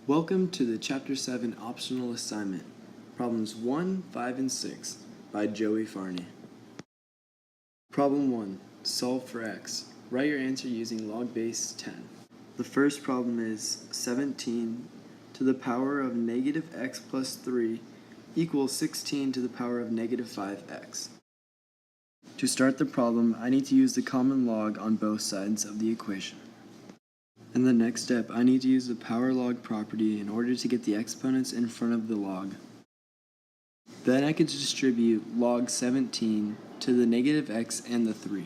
Welcome to the Chapter 7 Optional Assignment, Problems 1, 5, and 6 by Joey Farney. Problem 1. Solve for x. Write your answer using log base 10. The first problem is 17 to the power of negative x plus 3 equals 16 to the power of negative 5x. To start the problem, I need to use the common log on both sides of the equation. In the next step, I need to use the power log property in order to get the exponents in front of the log. Then I could distribute log 17 to the negative x and the 3.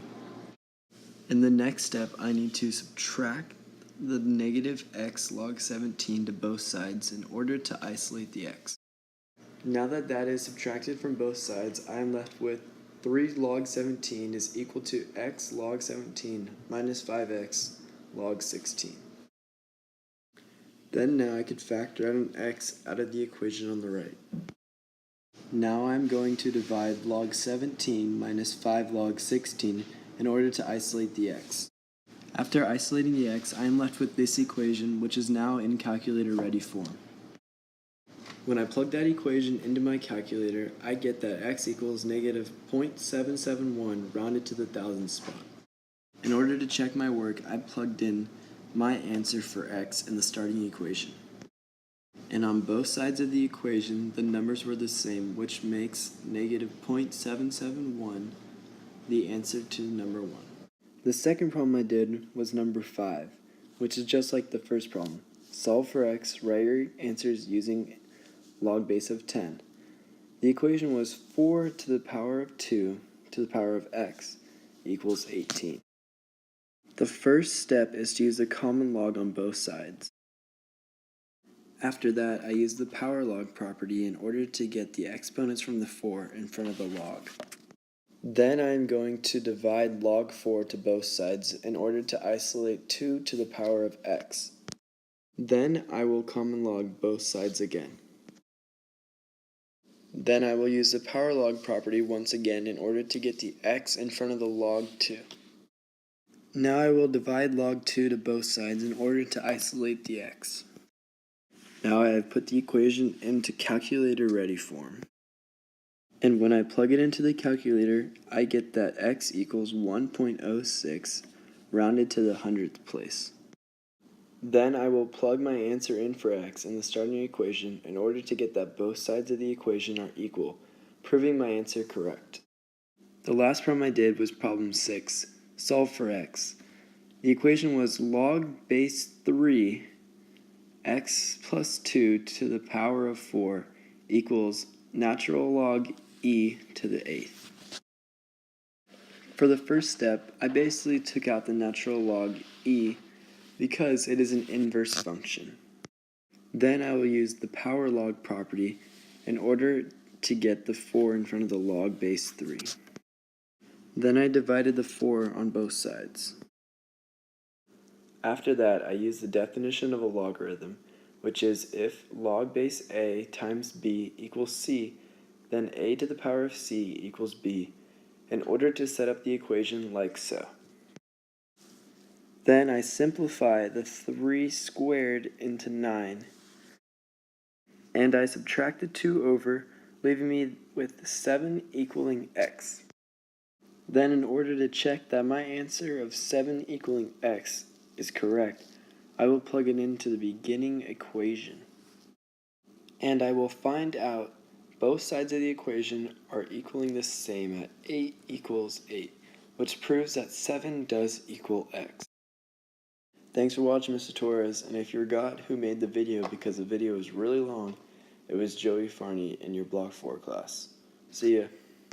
In the next step, I need to subtract the negative x log 17 to both sides in order to isolate the x. Now that that is subtracted from both sides, I am left with 3 log 17 is equal to x log 17 minus 5x log 16. Then now I could factor out an x out of the equation on the right. Now I'm going to divide log 17 minus 5 log 16 in order to isolate the x. After isolating the x, I am left with this equation, which is now in calculator ready form. When I plug that equation into my calculator, I get that x equals negative 0.771 rounded to the thousandth spot. In order to check my work, I plugged in my answer for x in the starting equation. And on both sides of the equation, the numbers were the same, which makes negative 0.771 the answer to number 1. The second problem I did was number 5, which is just like the first problem. Solve for x, write your answers using log base of 10. The equation was 4 to the power of 2 to the power of x equals 18. The first step is to use the common log on both sides. After that, I use the power log property in order to get the exponents from the 4 in front of the log. Then I am going to divide log 4 to both sides in order to isolate 2 to the power of x. Then I will common log both sides again. Then I will use the power log property once again in order to get the x in front of the log 2. Now I will divide log 2 to both sides in order to isolate the x. Now I have put the equation into calculator ready form. And when I plug it into the calculator, I get that x equals 1.06 rounded to the 100th place. Then I will plug my answer in for x in the starting equation in order to get that both sides of the equation are equal, proving my answer correct. The last problem I did was problem 6. Solve for x. The equation was log base 3 x plus 2 to the power of 4 equals natural log e to the 8th. For the first step, I basically took out the natural log e because it is an inverse function. Then I will use the power log property in order to get the 4 in front of the log base 3. Then I divided the 4 on both sides. After that, I used the definition of a logarithm, which is if log base a times b equals c, then a to the power of c equals b, in order to set up the equation like so. Then I simplify the 3 squared into 9, and I subtract the 2 over, leaving me with 7 equaling x. Then in order to check that my answer of 7 equaling x is correct, I will plug it into the beginning equation. And I will find out both sides of the equation are equaling the same at 8 equals 8, which proves that 7 does equal x. Thanks for watching, Mr. Torres, and if you forgot who made the video because the video is really long, it was Joey Farney in your Block 4 class. See ya.